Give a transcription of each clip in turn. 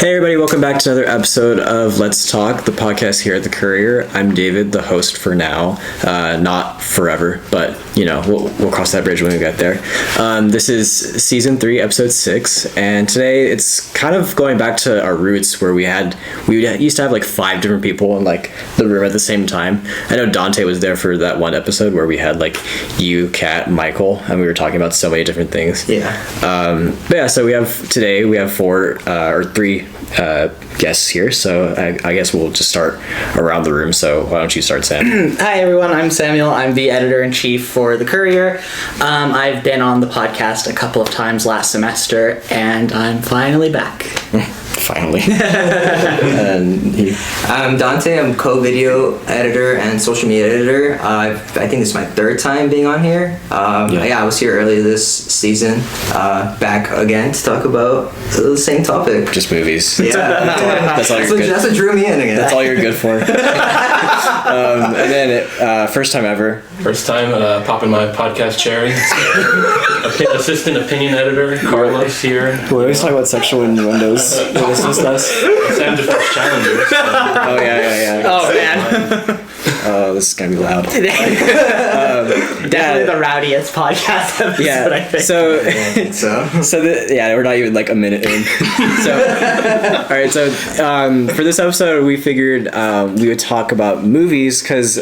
Hey everybody, welcome back to another episode of Let's Talk, the podcast here at the Courier. I'm David, the host for now. Not forever, but we'll cross that bridge when we get there. This is season 3, episode 6, and today it's kind of going back to our roots where we used to have like 5 different people in like the room at the same time. I know Dante was there for that one episode where we had like you, Kat, Michael, and we were talking about so many different things. So we have 3 guests here, so I guess we'll just start around the room. So why don't you start, Sam? Hi everyone, I'm Samuel. I'm the editor-in-chief for the Courier. I've been on the podcast a couple of times last semester, and I'm finally back. Finally. I'm Dante. I'm co-video editor and social media editor. I think this is my 3rd time being on here. I was here earlier this season, back again to talk about the same topic. Just movies. Yeah. That's what drew me in again. That's all you're good for. And then first time ever. First time popping my podcast cherry. Assistant opinion editor, Carlos here. We always talk about sexual innuendos. Sam just watched Challengers. So. Oh, yeah. Oh, man. Oh, this is going to be loud. Definitely the rowdiest podcast episode, I think. We're not even like a minute in. Alright, so for this episode, we figured we would talk about movies because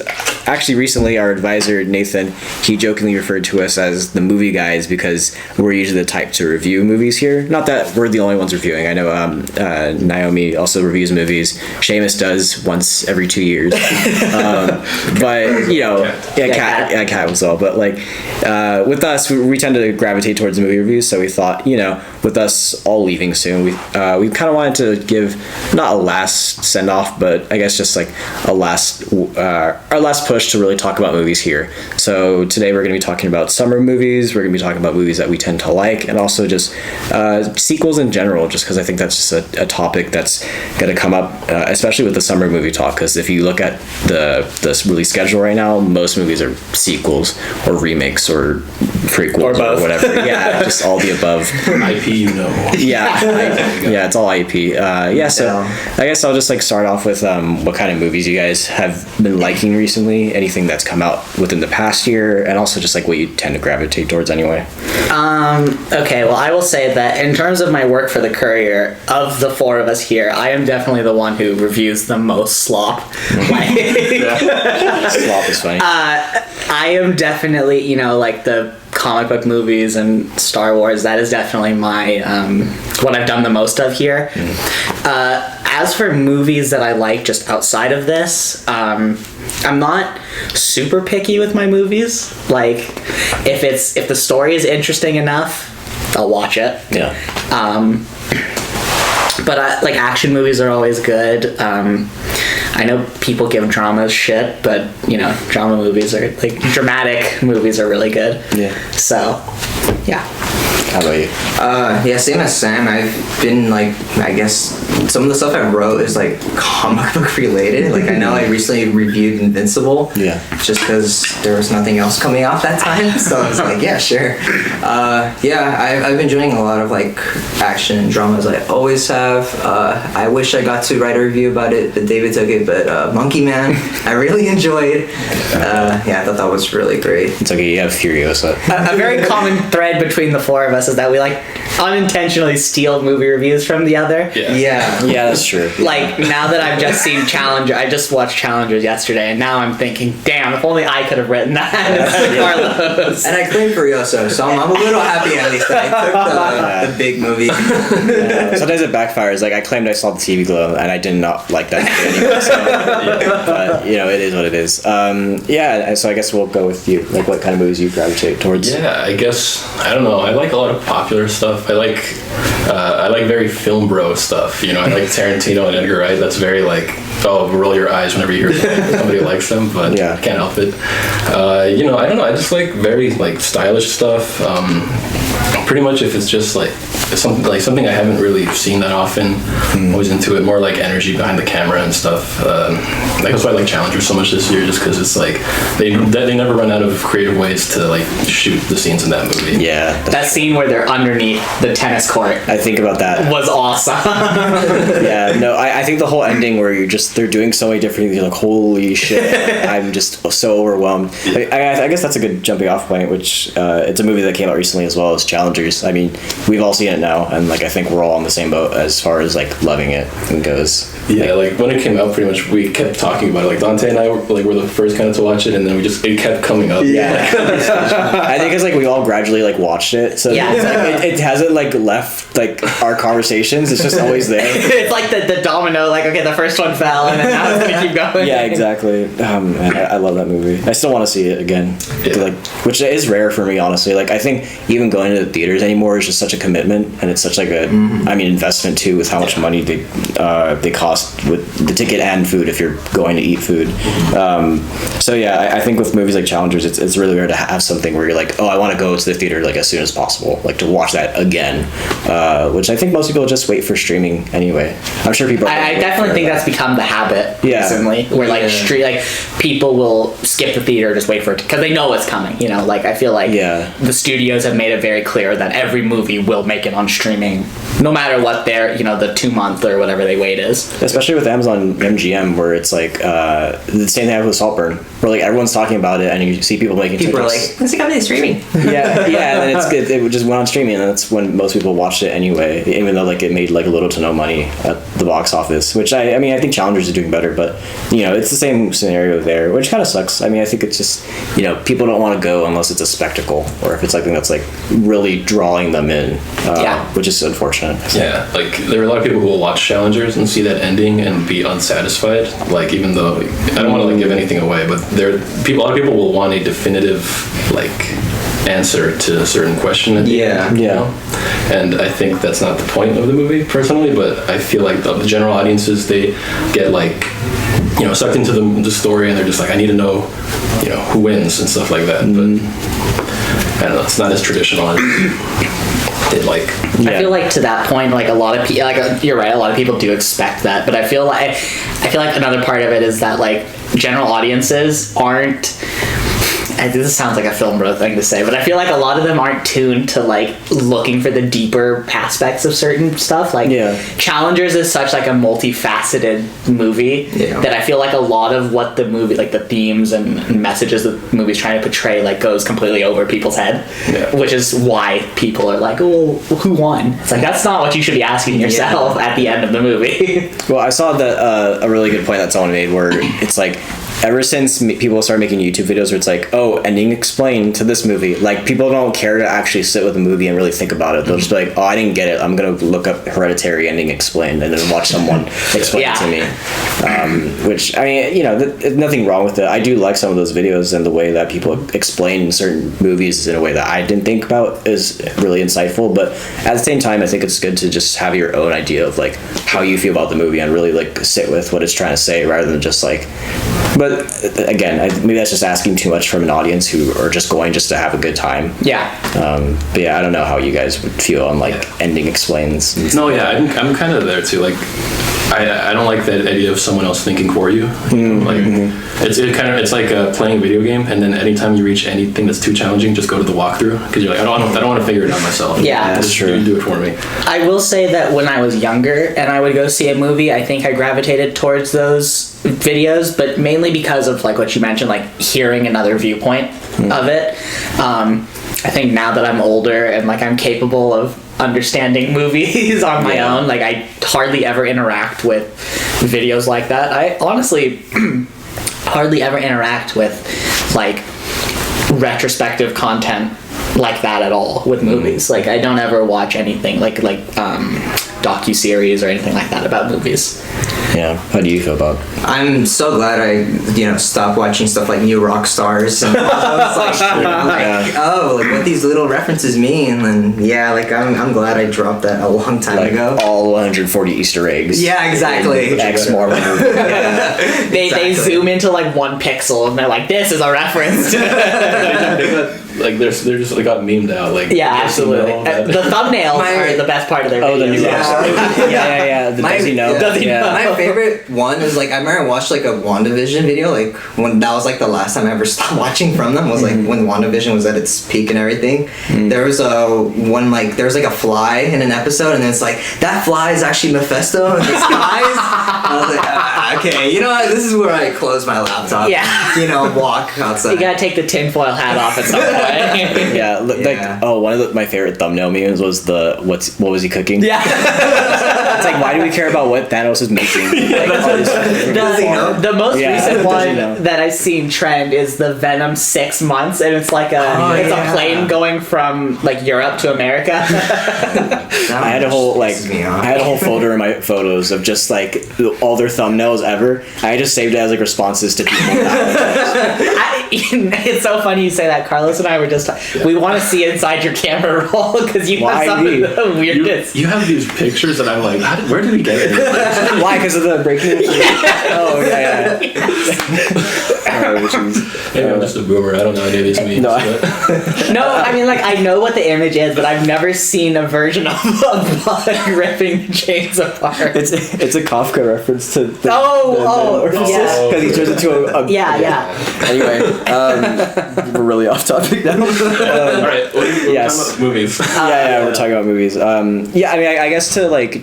actually recently our advisor, Nathan, he jokingly referred to us as the movie guys because we're usually the type to review movies here. Not that we're the only ones reviewing. I know Naomi also reviews movies. Seamus does once every 2 years. Kat as well. But like with us, we tend to gravitate towards movie reviews. So we thought, with us all leaving soon, we kind of wanted to give not a last send off, but I guess just like our last push to really talk about movies here. So today we're going to be talking about summer movies. We're going to be talking about movies that we tend to like, and also just sequels in general. Just because I think that's just a topic that's going to come up, especially with the summer movie talk. Because if you look at the release schedule right now, most movies are sequels or remakes or prequels or whatever. Yeah, just all the above. IP, Yeah, it's all IP. So I guess I'll just like start off with what kind of movies you guys have been liking recently, anything that's come out within the past year, and also just like what you tend to gravitate towards anyway. Okay, well, I will say that in terms of my work for the Courier, of the 4 of us here, I am definitely the one who reviews the most slop. Slop is funny. I am definitely, like the comic book movies and Star Wars, that is definitely my what I've done the most of here. As for movies that I like just outside of this, I'm not super picky with my movies. Like if the story is interesting enough, I'll watch it. Yeah. But like action movies are always good. I know people give dramas shit, but drama movies are like dramatic movies are really good. Yeah. So, yeah. How about you? Same as Sam. I've been like, I guess some of the stuff I wrote is like comic book related. Like I know I recently reviewed Invincible. Yeah. Just because there was nothing else coming out that time, so I was like, yeah, sure. I've been doing a lot of like action and dramas. I always have. I wish I got to write a review about it, but David took it. But Monkey Man, I really enjoyed. I thought that was really great. It's okay. You have Furiosa. A very common thread between the 4 of us is that we like unintentionally steal movie reviews from the other. Yeah, that's true. Like now that I've just seen Challenger, I just watched Challengers yesterday, and now I'm thinking, damn, if only I could have written that. Carlos. And I claimed Furiosa, so I'm a little happy at least that I took the big movie. Sometimes it backfires. Like I claimed I saw the TV Glow, and I did not like that anyway. But it is what it is. So I guess we'll go with you. Like what kind of movies you gravitate towards? Yeah, I guess I don't know. I like a lot of popular stuff. I like very film bro stuff. I like Tarantino and Edgar Wright. That's very like roll your eyes whenever you hear somebody likes them, but Yeah. I can't help it. You know, I don't know. I just like very like stylish stuff. Pretty much if it's just like something I haven't really seen that often, I'm always into it. More like energy behind the camera and stuff. Like that's why I like Challengers so much this year, just because it's like they never run out of creative ways to like shoot the scenes in that movie. Yeah. That scene where they're underneath the tennis court I think about that. was awesome. Yeah, no, I think the whole ending where they're doing so many different things, you're like, holy shit, I'm just so overwhelmed. I guess that's a good jumping off point, which it's a movie that came out recently as well as Challengers. I mean, we've all seen it now, and like I think we're all on the same boat as far as like loving it and goes. Yeah, like when it came out, pretty much we kept talking about it. Like Dante and I were the first kind of to watch it, and then it kept coming up. Yeah, I think it's like we all gradually like watched it, so Yeah. it's like, it hasn't like left like our conversations. It's just always there. It's like the domino, like, okay, the first one fell, and then now it's gonna keep going. Yeah, exactly. Man, I love that movie. I still want to see it again. Yeah. Like, which is rare for me, honestly. Like, I think even going to the theaters anymore is just such a commitment, and it's such like a, I mean, investment too, with how much money they cost with the ticket and food if you're going to eat food. So yeah, I think with movies like Challengers, it's really rare to have something where you're like, oh, I want to go to the theater like as soon as possible, like to watch that again. Which I think most people just wait for streaming anyway. I'm sure people. I definitely think that's become the habit recently, where like like people will skip the theater, just wait for it because they know it's coming. You know, like I feel like the studios have made it very clear that every movie will make it on streaming, no matter what their the 2-month or whatever they wait is. Especially with Amazon MGM, where it's like the same thing with Saltburn, where like everyone's talking about it, and you see people making People are TikToks. like, when's it coming to streaming? yeah, and then it just went on streaming, and that's when most people watched it anyway, even though like it made like little to no money at the box office, which I mean I think Challengers are doing better, but you know it's the same scenario there, which kind of sucks. I mean I think it's just people don't want to go unless it's a spectacle or if it's something that's like really drawing them in, which is unfortunate. Yeah, like there are a lot of people who will watch Challengers and see that ending and be unsatisfied. Like even though I don't want to like give anything away, but a lot of people will want a definitive like answer to a certain question. And I think that's not the point of the movie personally, but I feel like the general audiences, they get like sucked into the story, and they're just like, I need to know who wins and stuff like that. But I don't know, it's not as traditional as it like. I feel like to that point, like a lot of people, like you're right, a lot of people do expect that, but I feel like another part of it is that like general audiences aren't. This sounds like a film bro thing to say, but I feel like a lot of them aren't tuned to like looking for the deeper aspects of certain stuff. Like Challengers is such like a multifaceted movie that I feel like a lot of what the movie, like the themes and messages the movie's trying to portray, like goes completely over people's head, which is why people are like, oh, who won? It's like, that's not what you should be asking yourself at the end of the movie. Well, I saw that a really good point that someone made where it's like, ever since people started making YouTube videos where it's like, oh, ending explained to this movie, like people don't care to actually sit with the movie and really think about it. They'll just be like, oh, I didn't get it, I'm gonna look up Hereditary ending explained and then watch someone explain it to me. Which I mean, nothing wrong with it. I do like some of those videos, and the way that people explain certain movies in a way that I didn't think about is really insightful. But at the same time, I think it's good to just have your own idea of like how you feel about the movie and really like sit with what it's trying to say, rather than just like. But again, maybe that's just asking too much from an audience who are just going just to have a good time. But yeah, I don't know how you guys would feel on like ending explains. No, I'm kind of there too. Like, I don't like that idea of someone else thinking for you. It's like playing a video game, and then anytime you reach anything that's too challenging, just go to the walkthrough, because you're like, I don't want to figure it out myself. Yeah, that's true. You do it for me. I will say that when I was younger and I would go see a movie, I think I gravitated towards those videos, but mainly because of like what you mentioned, like hearing another viewpoint of it. I think now that I'm older and like I'm capable of understanding movies on my own, like I hardly ever interact with videos like that. I honestly hardly ever interact with like retrospective content like that at all with movies. Like I don't ever watch anything like docu-series or anything like that about movies. Yeah, how do you feel about it? I'm so glad I stopped watching stuff like New Rock Stars and all those, oh, like what these little references mean, and yeah, like I'm glad I dropped that a long time Like ago. all 140 Easter eggs. Yeah, exactly. X Marvel. Yeah. They Exactly. zoom into like 1 pixel and they're like, this is a reference. Like they're just like got memed out. Like Yeah, yes and no, absolutely. that- The thumbnails My- are the best part of their Oh, the videos. new Yeah. yeah. The My- does he know? yeah. Does he know? My favorite one is like I remember I watched like a WandaVision video like when that was like the last time I ever stopped watching from them was like when WandaVision was at its peak and everything. There was there was like a fly in an episode and it's like that fly is actually Mephisto in disguise. I was like okay, you know what? This is where I close my laptop. Yeah. You know, walk outside. You gotta take the tinfoil hat off at some point. Yeah, Yeah. like one of my favorite thumbnail memes was what was he cooking? Yeah. It's like, why do we care about what Thanos is making? Like, all these different Does he know? The most Yeah. recent Does one he know? that I've seen trend is the Venom 6 months, and it's like a yeah. plane going from like Europe to America. That I had a whole one like pisses me off. I had a whole folder in my photos of just like all their thumbnails ever. I just saved it as like responses to people. It's so funny you say that. Carlos and I were just we want to see inside your camera roll because you Why have some me? of the weirdest. You have these pictures that I'm like, where did we get it? Why? Because of the breaking. Oh yeah. Maybe I'm just a boomer. I don't know any of these memes. No, but- No, I mean, like, I know what the image is, but I've never seen a version of a bug ripping the chains apart. It's a Kafka reference to the Oh, yeah. because he turns into a Yeah. Anyway, we're really off topic now. All right. We're Yes. talking about movies. Yeah, we're talking about movies. Yeah, I mean, I guess to like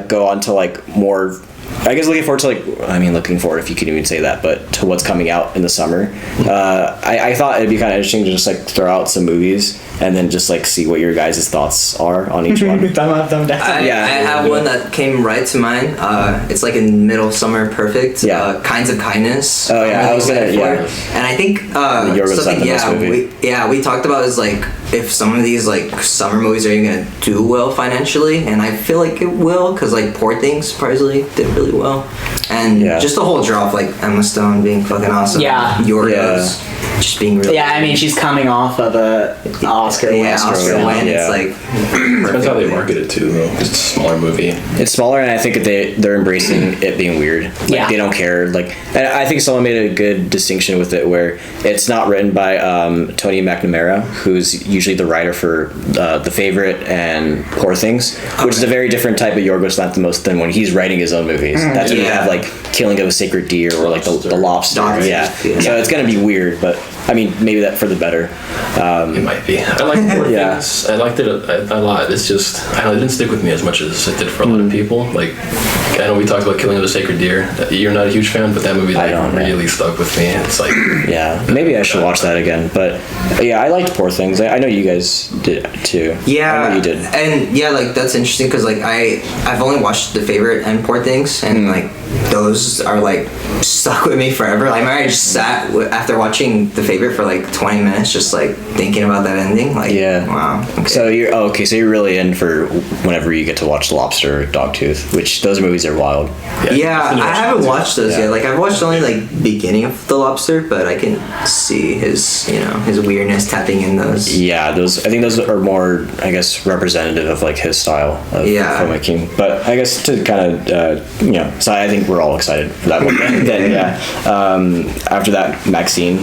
go on to like more. I guess looking forward to looking forward if you can even say that, but to what's coming out in the summer. I thought it'd be kind of interesting to just like throw out some movies and then just like see what your guys' thoughts are on each one. Thumb up, thumb down. I Yeah. have one that came right to mind. It's like in middle summer perfect. Yeah. Kinds of Kindness. Oh, yeah, I'm I was excited gonna- for. yeah. And I think Yorgos something Lanthimos movie. we talked about is like if some of these like summer movies are even gonna do well financially, and I feel like it will because like Poor Things surprisingly did really well, and Yeah. just the whole draw of like Emma Stone being fucking awesome. Yeah. Yorgos just being really. Yeah, I mean, she's coming off of a Oscar win. Yeah, Oscar win, win. yeah. It's like Depends how they market it too, though. It's a smaller movie. It's smaller, and I think they're embracing it being weird. Like, Yeah. they don't care. Like, and I think someone made a good distinction with it, where it's not written by Tony McNamara, who's usually the writer for The Favorite and Poor Things, which is a very different type of Yorgos Lanthimos than when he's writing his own movies. That's when you Yeah. have like Killing of a Sacred Deer or like the Lobster. Lobster, Yeah. yeah. So it's gonna be weird, but I mean, maybe that for the better. It might be. I like Poor Yeah. Things. I liked it a lot. It's just, I don't know, it didn't stick with me as much as it did for a lot of people. Like, I know we talked about Killing of a Sacred Deer. You're not a huge fan, but that movie I like, don't, yeah. really stuck with me. It's like, Yeah, maybe I should watch that again. But yeah, I liked Poor Things. I know you guys did too. Yeah, I know you did. and yeah, like that's interesting because like I've only watched The Favorite and Poor Things, and like those are like stuck with me forever. Like I just sat after watching The Favorite for like 20 minutes, just like thinking about that ending. Like, Yeah. wow. Okay. So you're really in for whenever you get to watch Lobster or Dogtooth, which those movies are wild. yeah, I haven't watched those Yeah. yet. Like I've watched only like beginning of The Lobster, but I can see his his weirdness tapping in those. Yeah, I think those are more, I guess, representative of like his style of Yeah. filmmaking. But I guess to kind of so I think we're all excited for that one. Then yeah, after that, Maxine,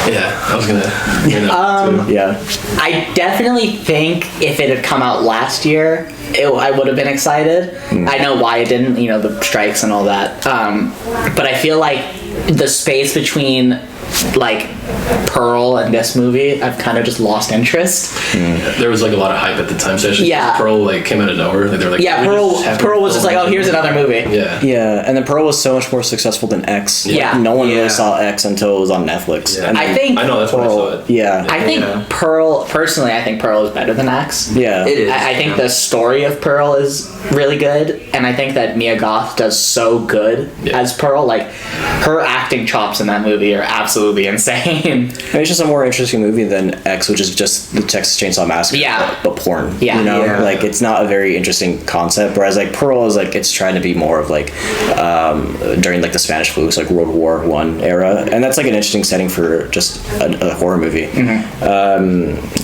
yeah, I was gonna bring that up too. yeah. I definitely think if it had come out last year, I would have been excited. I know why it didn't, the strikes and all that. But I feel like the space between like Pearl and this movie, I've kind of just lost interest. There was like a lot of hype at the time, so Yeah. Pearl like came out of nowhere. Like, they were like, Yeah, "We just have Pearl was just like, Pearl." oh, here's another movie. Yeah. Yeah, and then Pearl was so much more successful than X. Yeah. No one Yeah. really saw X until it was on Netflix. Yeah. And I then think I know, that's when I saw it. Yeah. I think Yeah. Pearl is better than X. Yeah. It is. I think the story of Pearl is really good, and I think that Mia Goth does so good Yeah. as Pearl. Like, her acting chops in that movie are absolutely insane. Same. It's just a more interesting movie than X, which is just the Texas Chainsaw Massacre, Yeah. but porn. Yeah. You know, Yeah. like it's not a very interesting concept. Whereas like Pearl is like it's trying to be more of like during like the Spanish flu, so like World War I era, and that's like an interesting setting for just a horror movie.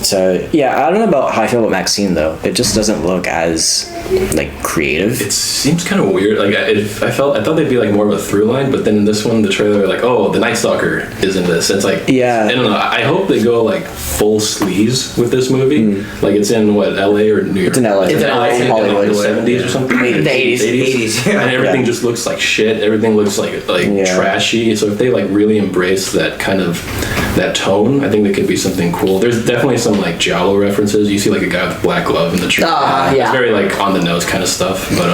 So yeah, I don't know about how I feel about Maxine though. It just doesn't look as like creative. It seems kind of weird. Like I thought they'd be like more of a through line, but then in this one, the trailer, they're like, oh, the Night Stalker is in this. And it's like, Yeah. I don't know. I hope they go like full sleaze with this movie. Like it's in what, LA or New York? It's in LA. It's in LA. Like, Hollywood. in the 70s or something. The 80s. 80s, yeah. And everything Yeah. just looks like shit. Everything looks like Yeah. trashy. So if they like really embrace that kind of that tone, I think that could be something cool. There's definitely some like giallo references. You see like a guy with a black glove in the trailer. Yeah. It's very like on the nose kind of stuff. But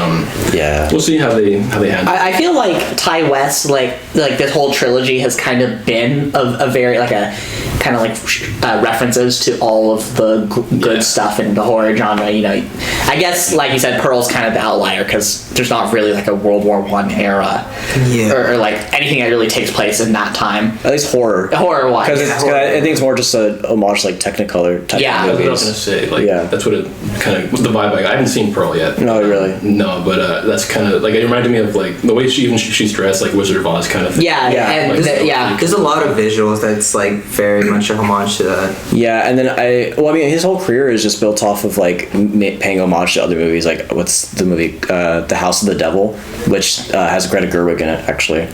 Yeah. we'll see how they handle it. I feel like Ty West, like this whole trilogy has kind of been a very like a kind of like references to all of the good stuff in the horror genre. You know, I guess like you said, Pearl's kind of the outlier because there's not really like a World War I era, or like anything that really takes place in that time. At least horror. Horror wise, Because I think it's more just a homage to like Technicolor type Yeah. of That's what I movies. was gonna say. Like, Yeah. that's what it kind of the vibe. Like, I haven't seen Pearl yet. No, really. No, but that's kind of like it reminded me of like the way she's dressed, like Wizard of Oz kind of thing. yeah, Yeah. and Like, yeah. There's a lot of visuals that's like very much a homage to that. Yeah, and then I mean, his whole career is just built off of like paying homage to other movies. Like, what's the movie, The House of the Devil, which has Greta Gerwig in it, actually.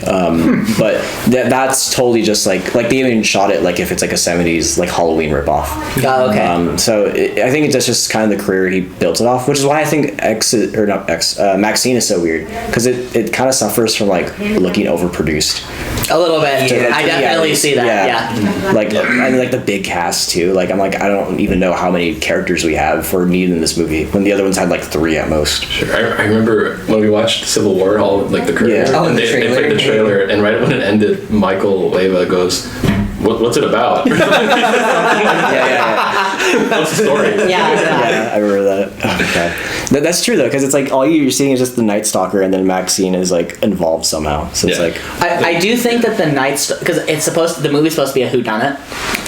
But that's totally just like they even shot it like if it's like a 70s like Halloween ripoff. Oh, okay. So I think that's just kind of the career he built it off, which is why I think Maxine is so weird because it kind of suffers from like looking overproduced. A little bit. Yeah. I definitely see that. Yeah. Like I mean, like the big cast too. Like I'm like I don't even know how many characters we have for need in this movie when the other ones had like 3 at most. Sure. I remember when we watched Civil War, all like the Courier, Yeah. Oh, and the they trailer. played the trailer, and right when it ended, Michael Leva goes, "What's it about? What's the story?" Yeah. I remember that. Oh, God. That's true though, because it's like all you're seeing is just the Night Stalker, and then Maxine is like involved somehow. So it's Yeah. like I do think that the Night because the movie's supposed to be a whodunit.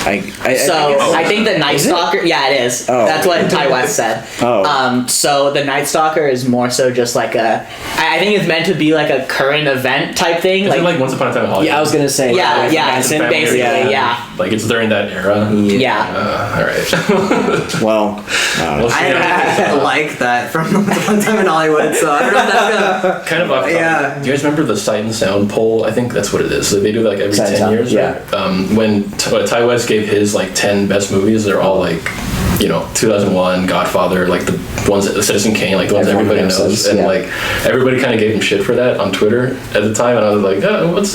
I think the Night Stalker. Yeah, it is. Oh. That's what Ty West said. Oh. So the Night Stalker is more so just like I think it's meant to be like a current event type thing. Is it like Once Upon a Time in Hollywood? yeah, I was gonna say Yeah, yeah, Manson, basically, yeah. Like it's during that era. Yeah. All right. Well, We'll see. I like that from One Time in Hollywood, so I don't know if that's gonna. Kind of off topic. Yeah. Do you guys remember the Sight and Sound poll? I think that's what it is. So they do like every Sight and 10 Sound, years. yeah. Right? When Ty West gave his like 10 best movies, they're all like, 2001, Godfather, like the ones that Citizen Kane, like the ones Everyone everybody knows, knows, and yeah. like everybody kind of gave him shit for that on Twitter at the time, and I was like,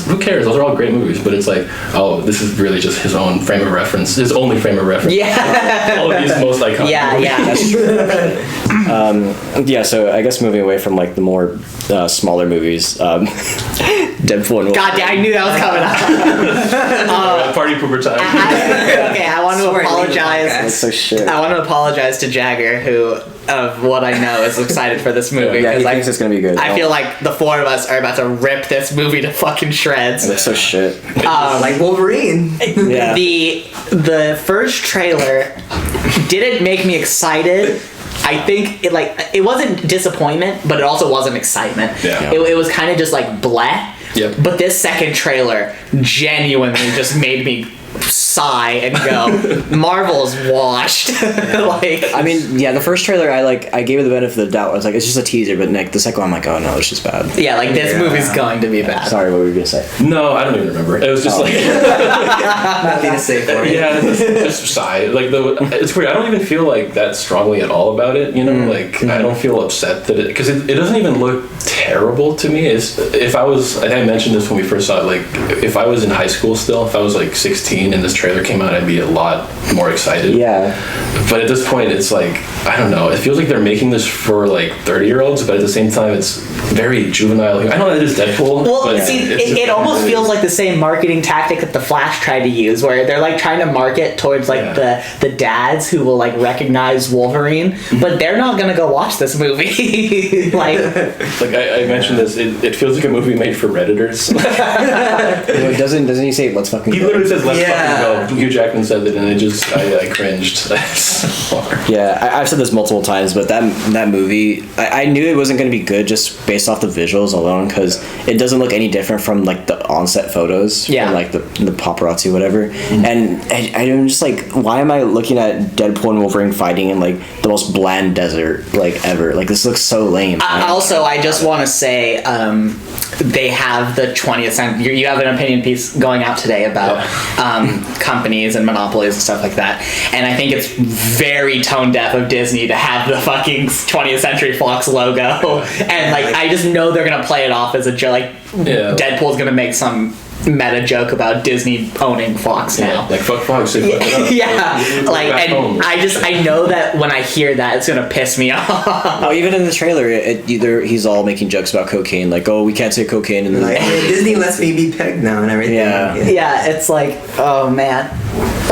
who cares? Those are all great movies, but it's like, oh, this is really just his own frame of reference, his only frame of reference. Yeah. All of these most iconic. Yeah, movies. yeah. That's true. Yeah, so I guess moving away from like the more smaller movies, Deadpool and God damn, I knew that was coming up. Party pooper time. Okay, I want to Sorry, apologize. That's so shit. I want to apologize to Jagger, who, of what I know, is excited for this movie. Yeah, he 'cause thinks it's gonna be good. I feel like the 4 of us are about to rip this movie to fucking shreds. That's so shit. Like Wolverine. Yeah. The first trailer didn't make me excited. I think it wasn't disappointment, but it also wasn't excitement. Yeah. It was kind of just like bleh. Yep. But this second trailer genuinely just made me sigh and go, Marvel's washed. Like, I mean, yeah, the first trailer I gave it the benefit of the doubt. I was like, it's just a teaser, but the second one I'm like, oh no, it's just bad. yeah, like this movie's going to be bad. Sorry, what were you gonna say? No, I don't even remember. It was just like. Nothing to say for it. Yeah, just sigh. Like it's weird. I don't even feel like that strongly at all about it. Like I don't feel upset that because it doesn't even look terrible to me. If I was, I think I mentioned this when we first saw it. Like if I was in high school still, if I was like 16 and this trailer came out, I'd be a lot more excited. Yeah. But at this point, it's like, I don't know. It feels like they're making this for like 30-year-olds, but at the same time, it's very juvenile. I know that is Deadpool. Well, but see, it's it almost feels like the same marketing tactic that the Flash tried to use, where they're like trying to market towards like the dads who will like recognize Wolverine, but they're not gonna go watch this movie. like I mentioned this. It feels like a movie made for Redditors. Doesn't he say let's fucking He go? literally says, "Let's fucking go." Hugh Jackman said it, and I cringed. Yeah, I've said this multiple times, but that movie, I knew it wasn't going to be good just based off the visuals alone, because it doesn't look any different from like the on-set photos, from like the paparazzi, whatever. And I'm just like, why am I looking at Deadpool and Wolverine fighting in like the most bland desert like ever? Like, this looks so lame. I just want to say, they have the 20th century. You have an opinion piece going out today about companies and monopolies and stuff like that, and I think it's very tone deaf of Disney to have the fucking 20th Century Fox logo, and like I just know they're gonna play it off as a joke. Like Deadpool's gonna make some meta joke about Disney owning Fox now. Like fuck Fox. Fuck it up. I know that when I hear that, it's gonna piss me off. Oh, even in the trailer, he's all making jokes about cocaine, like, oh, we can't say cocaine, and then Like, Disney lets me be pegged now and everything. Yeah, it's like, oh man.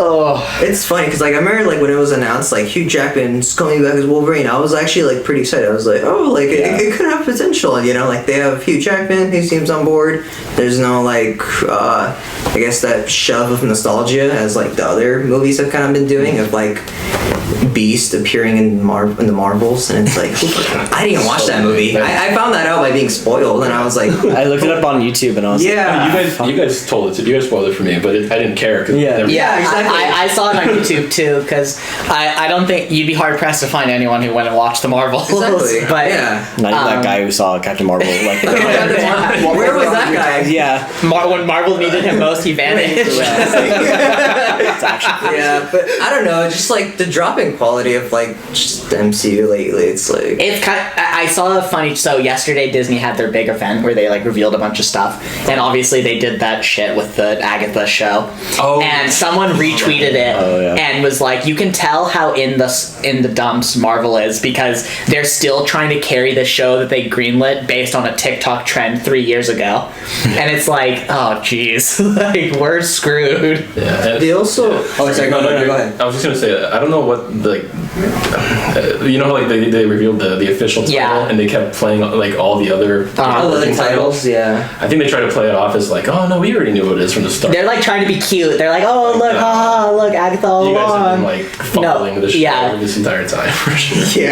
Oh, it's funny because like I remember like when it was announced like Hugh Jackman's coming back as Wolverine, I was actually like pretty excited. I was like, oh, like it could have potential, you know, like they have Hugh Jackman, he seems on board. There's no like I guess that shove of nostalgia as like the other movies have kind of been doing, of like Beast appearing in the Marvels, and it's like I didn't even watch that movie. I found that out by being spoiled, and I was like, I looked it up on YouTube, and I was you guys told it. You guys spoiled it for me, but I didn't care. Exactly. I saw it on YouTube too, because I don't think you'd be hard pressed to find anyone who went and watched the Marvels. Exactly. But not even that guy who saw Captain Marvel. Like, where was that guy? Yeah. When Marvel needed him most, he vanished. But I don't know, just like the dropping quality of like just the MCU lately, it's like it's kind of, I saw a funny, so yesterday Disney had their big event where they like revealed a bunch of stuff, and obviously they did that shit with the Agatha show, and someone retweeted it and was like, you can tell how in the dumps Marvel is, because they're still trying to carry the show that they greenlit based on a TikTok trend 3 years ago, and it's like, oh jeez, like we're screwed. They also go ahead. I was just gonna say, I don't know what like you know, like they revealed the official title, and they kept playing like all the other titles. I think they try to play it off as like, oh no, we already knew what it is from the start. They're like trying to be cute. They're like, oh look, haha, look, Agatha all you guys have along. been like following the show this entire time for sure.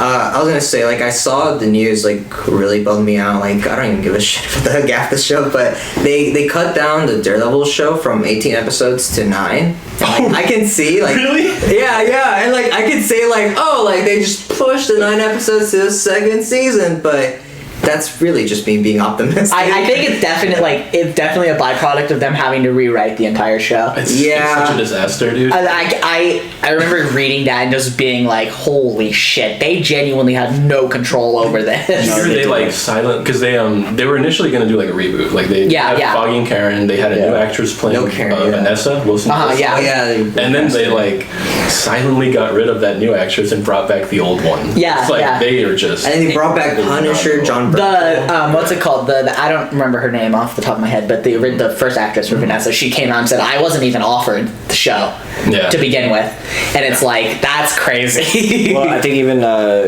I was gonna say, like, I saw the news like really bummed me out. Like, I don't even give a shit about the Agatha show, but they cut down the Daredevil show from 18 episodes to 9. Like, I can see, like, really? Yeah, and like I could say like, oh, like they just pushed the 9 episodes to the second season, but that's really just me being optimistic. I think it's definitely a byproduct of them having to rewrite the entire show. It's such a disaster, dude. I remember reading that and just being like, holy shit, they genuinely had no control over this. They like silent, because they were initially going to do like a reboot. Like they had Foggy and Karen. They had a new actress playing Vanessa Wilson. And then they like silently got rid of that new actress and brought back the old one. It's like they are just. And then they brought back Punisher, John. What's it called? The I don't remember her name off the top of my head, but the first actress for Vanessa, she came out and said, I wasn't even offered the show to begin with, and it's like, that's crazy. Well, I think even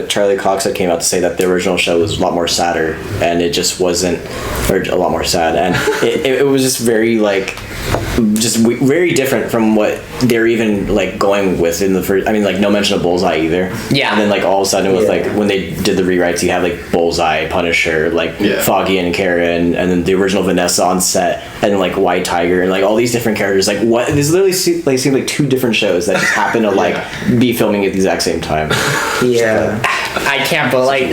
Charlie Cox had came out to say that the original show was a lot more sadder, and it just wasn't, or a lot more sad, and it was just very like, very different from what they're even like going with in the first. I mean, like no mention of Bullseye either. And then like all of a sudden with like when they did the rewrites, you have like Bullseye, Punisher, like Foggy and Karen, and then the original Vanessa on set, and like White Tiger, and like all these different characters. Like what? This literally seems like 2 different shows that just happen to like be filming at the exact same time. I can't, but like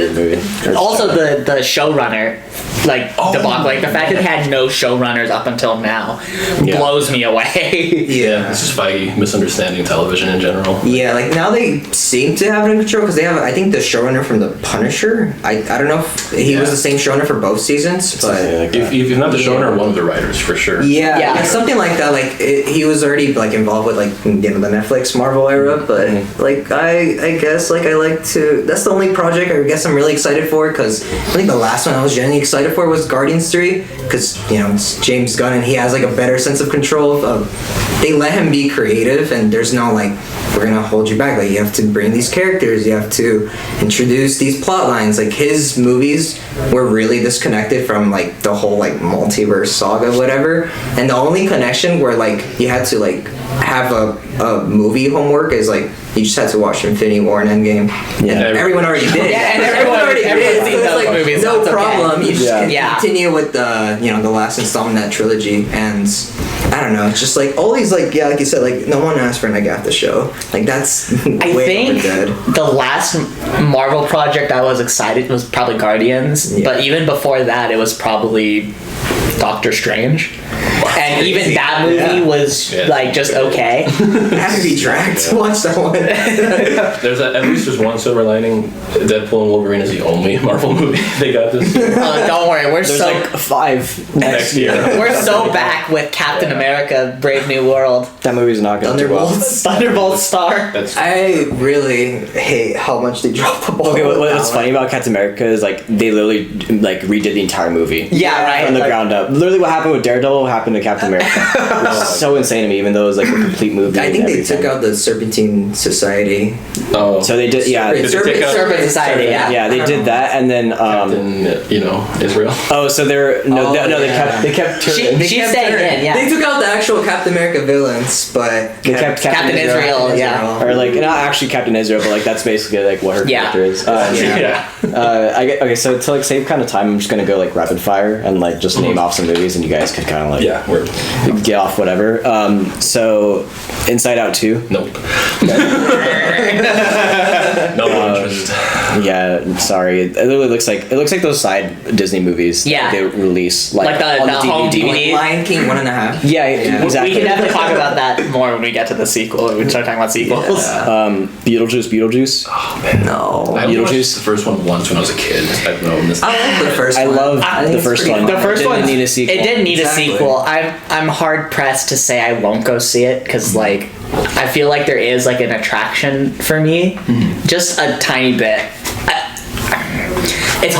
also the showrunner debacle, like the fact that they had no showrunners up until now blows blows me away. Yeah. It's just Feige misunderstanding television in general. Yeah, like now they seem to have it in control because they have, I think, the showrunner from The Punisher. I don't know if he was the same showrunner for both seasons, but If not the showrunner, one of the writers for sure. yeah, something like that. Like he was already like involved with like the Netflix Marvel era, but like I guess like I like to. That's the only project I guess I'm really excited for because I think the last one I was genuinely excited for was Guardians 3 because it's James Gunn and he has like a better sense of control of. They let him be creative and there's no like we're gonna hold you back. Like you have to bring these characters, you have to introduce these plot lines. Like his movies were really disconnected from like the whole like multiverse saga, whatever. And the only connection where like you had to like have a movie homework is like you just had to watch Infinity War and Endgame. Yeah, and everyone already did. Yeah, and everyone already did. So it's like movies, no so problem. You just Yeah. continue with the the last installment of that trilogy, and I don't know. It's just like all these like like you said, like no one asked for an Agatha show. Like that's I way think overdone. the last Marvel project I was excited was probably Guardians, but even before that, it was probably Doctor Strange. And even that movie was like just okay. I have to be dragged to watch that one. At least there's one silver lining. Deadpool and Wolverine is the only Marvel movie they got this year. Don't worry, we're There's so like 5 next year. we're so back with Captain America: Brave New World. That movie's not going to do well. Thunderbolt star. I really hate how much they dropped the ball. Okay, with that what's one. funny about Captain America is like they literally like redid the entire movie. Yeah, right. From the Like- ground up. Literally what happened with Daredevil happened to Captain America. It was so insane to me, even though it was like a complete movie. I think and they everything. took out the Serpentine Society. Oh, So they did, yeah. Did they take out- Serpent Society, yeah. Yeah, they did that, and then Captain, Israel. oh, so they're they kept turning. She's staying in, yeah. They took out the actual Captain America villains, but They kept Captain Israel, yeah. Or like not actually Captain Israel, but like that's basically like what her Yeah. character is. Okay, so to like save kind of time, I'm just gonna go like rapid fire and like just name off some movies, and you guys could kind of like We're get off whatever. So Inside Out 2. nope. No interest. Yeah, sorry. It literally looks like those side Disney movies. Yeah. that they release Like the on home DVD. Lion King 1.5. Yeah, exactly. We can definitely talk about that more when we get to the sequel. When we start talking about sequels. Beetlejuice. Oh man, No. I only watched Beetlejuice? the first one once when I was a kid. I don't know. I love the first I one. love I think the it's first pretty one. fun. The first It one didn't need a sequel. It didn't need Exactly. a sequel. I'm hard pressed to say I won't go see it because like I feel like there is like an attraction for me, just a tiny bit.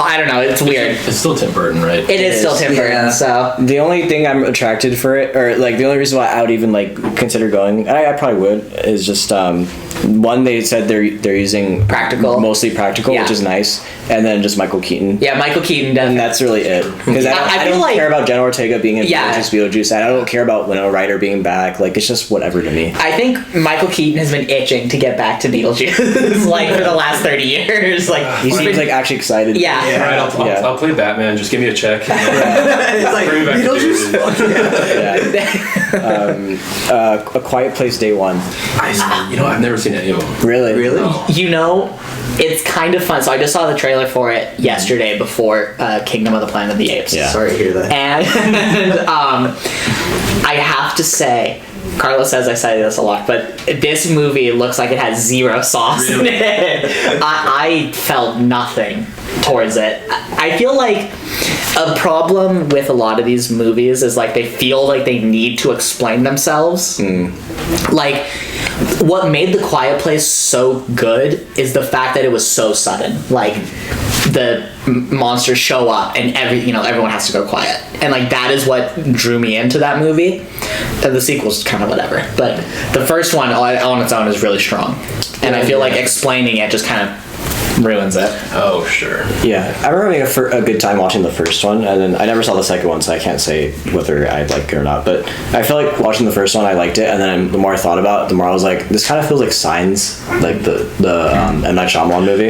I don't know. It's weird. It's still Tim Burton, right? It is still Tim Burton, yeah. so The only thing I'm attracted for it, or like the only reason why I would even like consider going, and I probably would, is just one, they said they're using Practical. mostly practical, Yeah. which is nice, and then just Michael Keaton. yeah, Michael Keaton And does. that's really it. Because I I feel don't like- care about Jenna Ortega being in Yeah. Beetlejuice, and I don't care about Winona Ryder being back. Like, it's just whatever to me. I think Michael Keaton has been itching to get back to Beetlejuice like for the last 30 years. Like He seems like actually excited. yeah. All right, Yeah. I'll play Batman. Just give me a check. It's like Bring me back to Beetlejuice. Yeah. A Quiet Place Day One. I've never seen any of them. Really? Really? You know, it's kind of fun. So I just saw the trailer for it yesterday before Kingdom of the Planet of the Apes. Yeah. Sorry to hear that. And I have to say, Carlos says I say this a lot, but this movie looks like it has zero sauce in it. I felt nothing towards it. I feel like a problem with a lot of these movies is like they feel like they need to explain themselves. Like what made The Quiet Place so good is the fact that it was so sudden. Like the monsters show up and everyone has to go quiet, and like that is what drew me into that movie. And the sequel's kind of whatever, but the first one on its own is really strong, and I feel like explaining it just kind of ruins it. Oh, sure. Yeah, I remember having a good time watching the first one, and then I never saw the second one, so I can't say whether I liked it or not. But I feel like watching the first one, I liked it, and then the more I thought about it, the more I was like, this kind of feels like Signs, like the M. Night Shyamalan movie.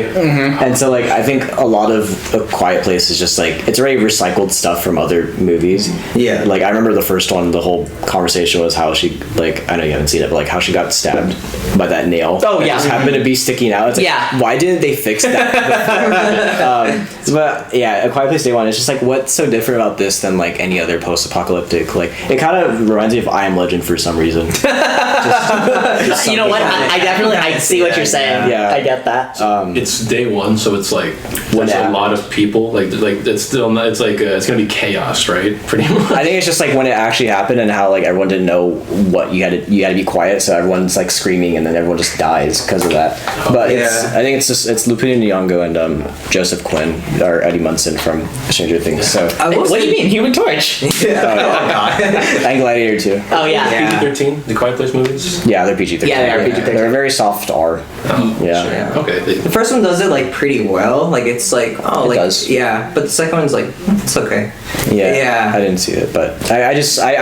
And so like I think a lot of A Quiet Place is just like it's already recycled stuff from other movies. Yeah. Like I remember the first one, the whole conversation was how she I know you haven't seen it, but like how she got stabbed by that nail. Oh, that yeah. just happened to be sticking out. It's like, Yeah. why didn't they fix fixed that before. But yeah, A Quiet Place Day One. It's just like, what's so different about this than like any other post-apocalyptic? Like, it kind of reminds me of I Am Legend for some reason. You know what? I see what you're saying. Yeah. I get that. It's day one, so it's like there's a lot of people. Like it's still not. It's like it's gonna be chaos, right? Pretty much. I think it's just like when it actually happened and how like everyone didn't know what you had to be quiet, so everyone's like screaming and then everyone just dies because of that. But I think it's Lupita Nyong'o and Joseph Quinn or Eddie Munson from Stranger Things. So what do you mean, Human Torch? And Gladiator too. Oh yeah. PG-13, the Quiet Place movies. Yeah, they're PG-13. Yeah, they are PG-13. They're a very soft R. Yeah. Okay. The first one does it like pretty well. Like it's like It does. Yeah, but the second one's like it's okay. Yeah. I didn't see it, but I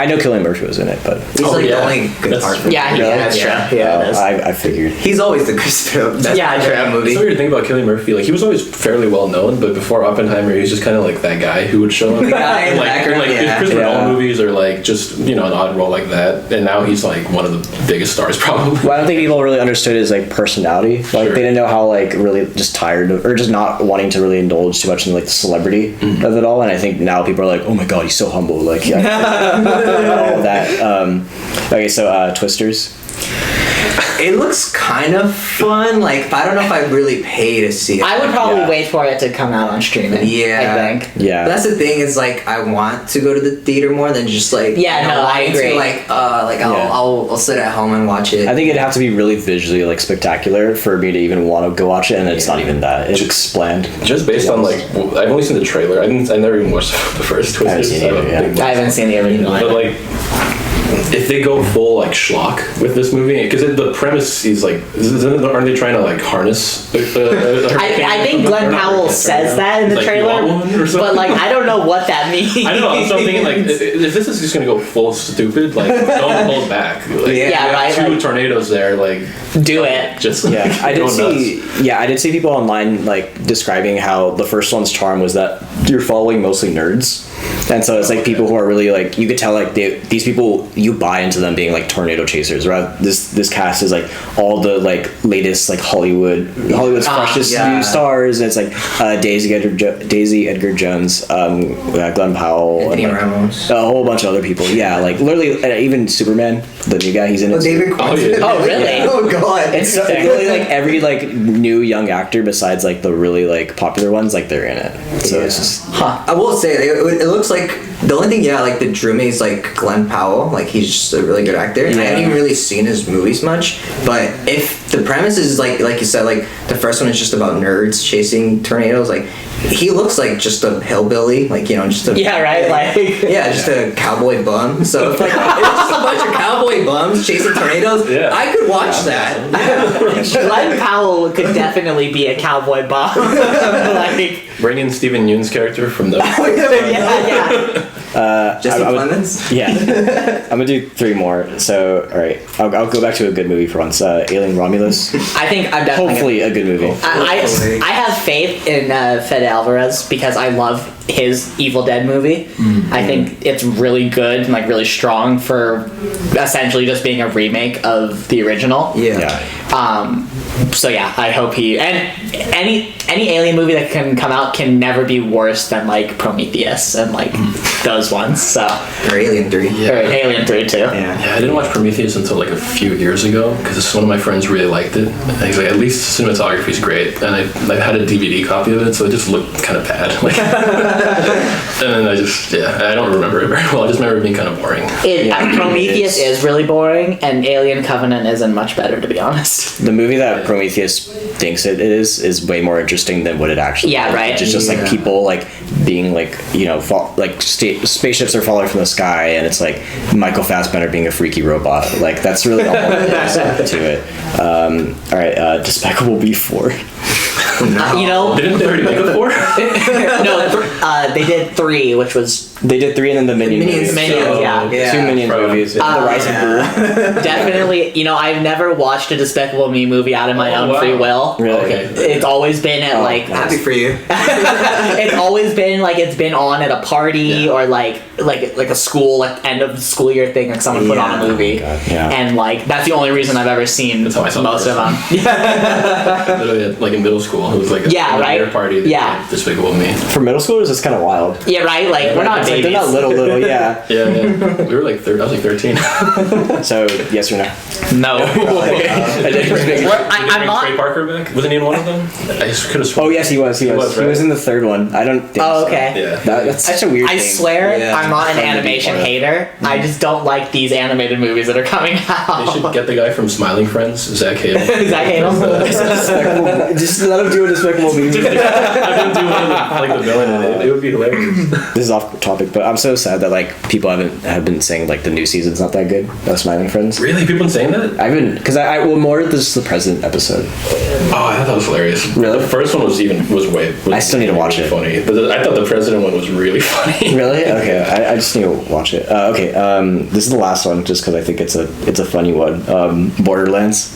know Cillian Murphy was in it, but He's the only good part. Yeah, that's true. Yeah, it is. I figured. He's always the best Yeah, part of the movie. It's weird to think about Cillian Murphy. Like he was always fairly well known, but before Oppenheimer, he was just kind of like that guy who would show up The guy in the background, Christopher Nolan movies or like just an odd role like that. And now he's like one of the biggest stars probably. Well, I don't think people really understood his like personality. Like they didn't know how like really just tired of, or just not wanting to really indulge too much in like the celebrity of it all. And I think now people are like, oh my god, he's so humble. Like all that. Okay, so Twisters. It looks kind of fun. Like I don't know if I really pay to see it. I would probably wait for it to come out on streaming. Yeah, I think. Yeah, but that's the thing is like I want to go to the theater more than just like I agree. I'll sit at home and watch it. I think it'd have to be really visually like spectacular for me to even want to go watch it, and it's not even that. It looks bland. Just based on like I've only seen the trailer. I never even watched the first Twisters. I haven't seen the original. But like, if they go full like schlock with this movie, because the premise is like, aren't they trying to like harness? I think Glenn Powell says that in the trailer, but like I don't know what that means. I know. So I'm thinking like, if this is just gonna go full stupid, like don't hold back. Like, right. Two tornadoes there, like do it. Just I did see people online like describing how the first one's charm was that you're following mostly nerds. And so it's like people who are really like, you could tell like these people, you buy into them being like tornado chasers, right? This cast is like all the like latest like Hollywood's freshest new stars. And it's like Daisy Edgar Jones, Glenn Powell, Anthony and, like, Ramos, a whole bunch of other people. Yeah, like literally even Superman, the new guy, he's in it. David Quinn. Oh really? Oh god. It's literally like every like new young actor besides like the really like popular ones, like they're in it. So it's just. I will say it looks like the only thing that drew me is like Glenn Powell. Like he's just a really good actor. And I haven't even really seen his movies much. But if the premise is like you said, like the first one is just about nerds chasing tornadoes, like he looks like just a hillbilly, like just a just a cowboy bum. So if like it's just a bunch of cowboy bums chasing tornadoes, I could watch that. Glenn Powell could definitely be a cowboy bum. Like bring in Stephen Yeun's character from the Jesse Plemons. Yeah, I'm gonna do 3 more. So all right, I'll go back to a good movie for once. Alien Romulus. I think I'm definitely hopefully a good movie. I have faith in Fede Alvarez because I love his Evil Dead movie. I think it's really good and like really strong for essentially just being a remake of the original. So yeah, I hope he and any Alien movie that can come out can never be worse than like Prometheus and like those ones. So or Alien 3. Or Alien 3 too. Yeah, I didn't watch Prometheus until like a few years ago because one of my friends really liked it. And he's like, at least cinematography is great, and I had a DVD copy of it, so it just looked kind of bad. Like, and then I don't remember it very well. I just remember it being kind of boring. Prometheus is really boring, and Alien Covenant isn't much better, to be honest. The movie that Prometheus thinks it is way more interesting than what it actually is. Right. It's just like people like being like spaceships are falling from the sky, and it's like Michael Fassbender being a freaky robot. Like that's really all there is to it. All right, Despicable Me 4. Didn't they already make a 4? No, they did 3, which was they did 3 and then the Minions. Yeah. 2 Minions movies. The Rise of Gru. Definitely, I've never watched a Despicable Me movie out of my own free will. Really? Okay. It's always been at happy for you. It's always been like it's been on at a party or like a school end of the school year thing, like someone put on a movie, and like that's the only reason I've ever seen most of them. Literally, like in middle school, school. It was like a dinner party. Like Despicable Me. For middle schoolers, it's kind of wild. Yeah, right. Like we're not babies. They're not little. Yeah. Yeah. We were like I was like 13. So yes or no? No. I'm not. Trey Parker back? Wasn't he in one of them? I just could have. Oh yes, he was. He was in the third one. I don't think. Oh, so. okay. Yeah. That's such a weird I thing. swear, I'm not an animation hater. I just don't like these animated movies that are coming out. They should get the guy from Smiling Friends, Zach Hadel. Zach Hadel. Just let him do a Despicable Me. Have him do like the villain in it. It would be hilarious. This is off topic, but I'm so sad that like people have been saying like the new season's not that good. Smiling Friends. Really? People been saying that? I've been because I more this the President episode. Oh, I thought that was hilarious. Really? The first one was way. I still need to watch it. Funny, but I thought the President one was really funny. Really? Okay, I just need to watch it. Okay, this is the last one, just because I think it's a funny one. Borderlands.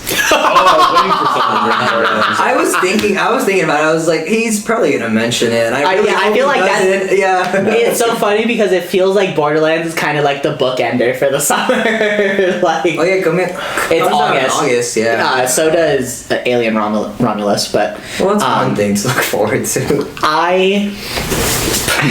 I was thinking about it. I was like, he's probably gonna mention it. And I feel like that's It's so funny because it feels like Borderlands is kind of like the bookender for the summer. Like, oh yeah, come in. It's August. August, yeah. So does Alien Romulus, but well, that's one thing to look forward to.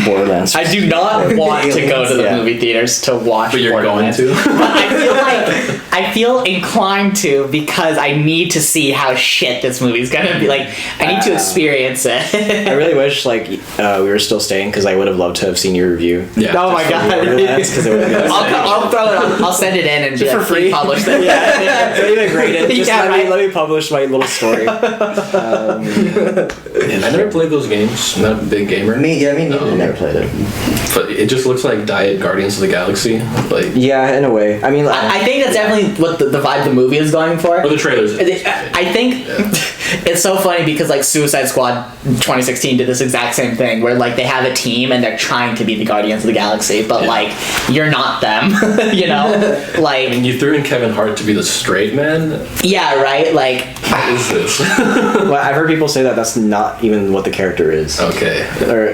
Borderlands. I do not want to go to the movie theaters to watch. But you're Borderlands. going to. But I feel inclined to because I need to see how shit this movie's gonna be. Like I need to experience it. I really wish like we were still staying because I would have loved to have seen your review. Yeah. Oh my god. I'll throw it. I'll send it in and just be for free. Publish it. Yeah. Don't even grade it. Just let me publish my little story. I never played those games. I'm not a big gamer. Me neither. I never played it. But it just looks like Diet Guardians of the Galaxy. Like yeah, in a way. I mean, like, I think that's definitely what the vibe the movie is going for. Or the trailers. I think it's so funny because like Suicide Squad 2016 did this exact same thing where like they have a team and they're trying to be the Guardians of the Galaxy, but like you're not them, you know? Like and you threw in Kevin Hart to be the straight man. Yeah, right. Like what is this? well, I've heard people say that that's not even what the character is. Okay.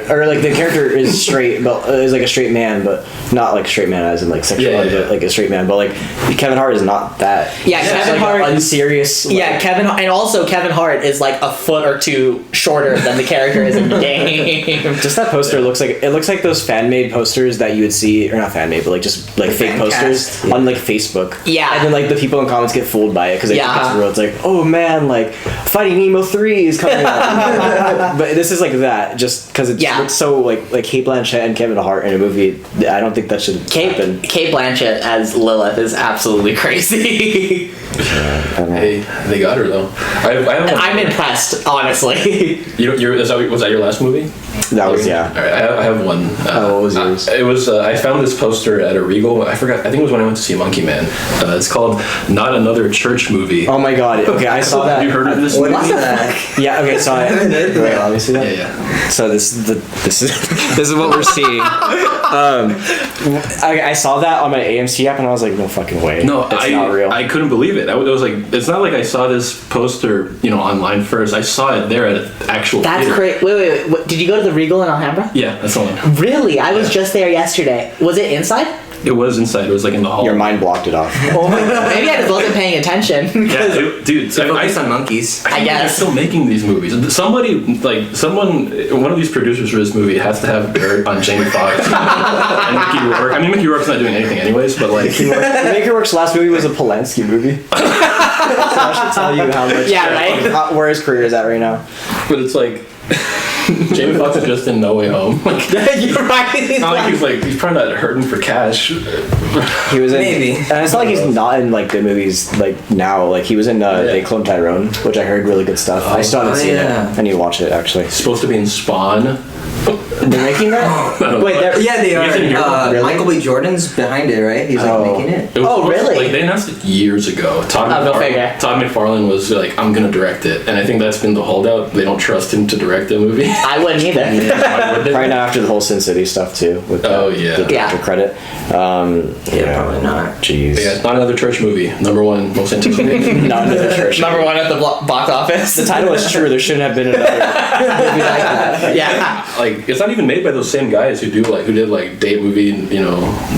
Or like the character is straight, but is like a straight man, but not like straight man as in like sexuality, but like a straight man. But like Kevin Hart is not that. Yeah, Kevin Hart unserious. Yeah, Kevin Hart is like a foot or two shorter than the character is in the game. Just that poster looks like those fan made posters that you would see, or not fan made, but like just like fake posters on like Facebook. Yeah, and then like the people in comments get fooled by it because they think it's real. It's like, oh man, like Finding Nemo 3 is coming out. But this is like that, just because it looks so like Kate Blanchett and Kevin Hart in a movie. I don't think that should happen. Kate Blanchett as Lilith is absolutely crazy. Hey, they got her though. I'm impressed, honestly. Was that your last movie? That was All right, I have one. What was yours? It was I found this poster at a Regal. I forgot. I think it was when I went to see Monkey Man. It's called Not Another Church Movie. Oh my god! Okay, I saw that. Have you heard of this? What is that? Yeah. Okay. So wait, let me see that. Yeah. So this is what we're seeing. I saw that on my AMC app and I was like, no fucking way. No, it's not real. I couldn't believe it. I was like, it's not like I saw this poster, online first. I saw it there at an actual. That's great. Wait. Did you go to the Regal in Alhambra? Yeah, that's the one. Really? I was just there yesterday. Was it inside? It was inside. It was like in the hall. Your mind blocked it off. Oh my God. Maybe I just wasn't paying attention. Yeah, dude. Focus on monkeys. I guess they're still making these movies. One of these producers for this movie has to have dirt on Jamie Foxx and Mickey Rourke. I mean, Mickey Rourke's not doing anything anyways, but like Mickey Rourke's last movie was a Polanski movie. So I should tell you how much. Yeah, right. Where his career is at right now. But it's like Jamie Foxx is just in No Way Home. Like, you're right. It's not like he's probably not hurting for cash. He was in, maybe, and it's not like he's not in like good movies like now. Like he was in They Clone Tyrone, which I heard really good stuff. I still haven't seen it. I need to watch it actually. He's supposed to be in Spawn. They're making that? Wait, they are. Really? Michael B. Jordan's behind it, right? He's making it. Really? Like they announced it years ago. Todd McFarlane was like, "I'm gonna direct it," and I think that's been the holdout. They don't trust him to direct a movie. I wouldn't either. Probably not after the whole Sin City stuff too. With the director credit. Probably not. Jeez. Yeah, Not Another Church Movie. Number one most anticipated. Not Another Church. Number one at the box office. The title is true. There shouldn't have been another movie like that. Yeah. Like it's not even made by those same guys who did like Date movie and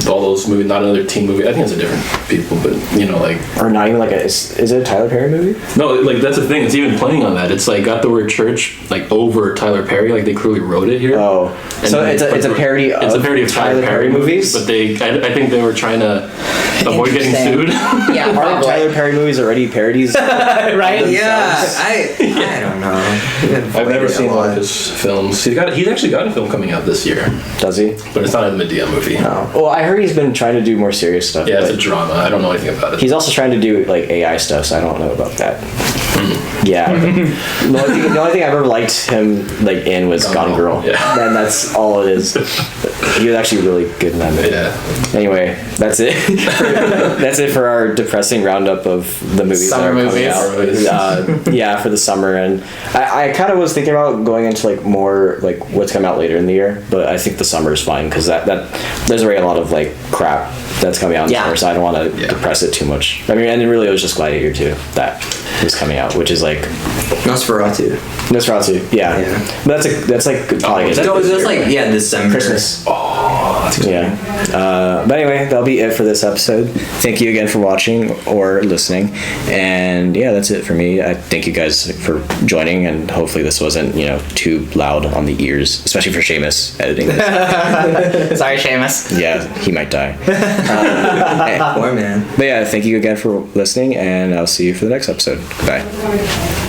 all those movies. Not Another Teen movie. I think it's a different people, but like or not even like is it a Tyler Perry movie? No, like that's the thing. It's even playing on that. It's like got the word church like over Tyler Perry. Like they clearly wrote it here. Oh, and so it's a parody. It's a parody of Tyler Perry movies. But I think they were trying to avoid getting sued. Yeah, aren't Tyler Perry movies already parodies? Right? Yeah, I don't know. I've never seen one of his films. He's actually got a film coming out this year. Does he? But it's not a Medea movie. No. Well, I heard he's been trying to do more serious stuff. Yeah, it's a drama. I don't know anything about it. He's also trying to do like AI stuff, so I don't know about that. Yeah. the only thing I've ever liked him like in was Gone Girl. Yeah. And that's all it is. He was actually really good in that movie. Yeah. Anyway, that's it. That's it for our depressing roundup of the movies Summer that are movies. coming out. Yeah, for the summer, and I kind of was thinking about going into like more like what's coming out later in the year, but I think the summer is fine because that there's already a lot of like crap that's coming out in the summer, so I don't want to depress it too much. I mean, and really it was just Gladiator 2 that was coming out, which is like Nosferatu. Yeah. But that's like probably That's like December. Christmas. Oh, that's exciting. Yeah. But anyway, that'll be it for this episode. Thank you again for watching or listening. And yeah, that's it for me. I thank you guys for joining, and hopefully this wasn't, too loud on the ears, especially for Seamus editing this. Sorry, Seamus. Yeah, he might die. Poor man. But yeah, thank you again for listening, and I'll see you for the next episode. Goodbye.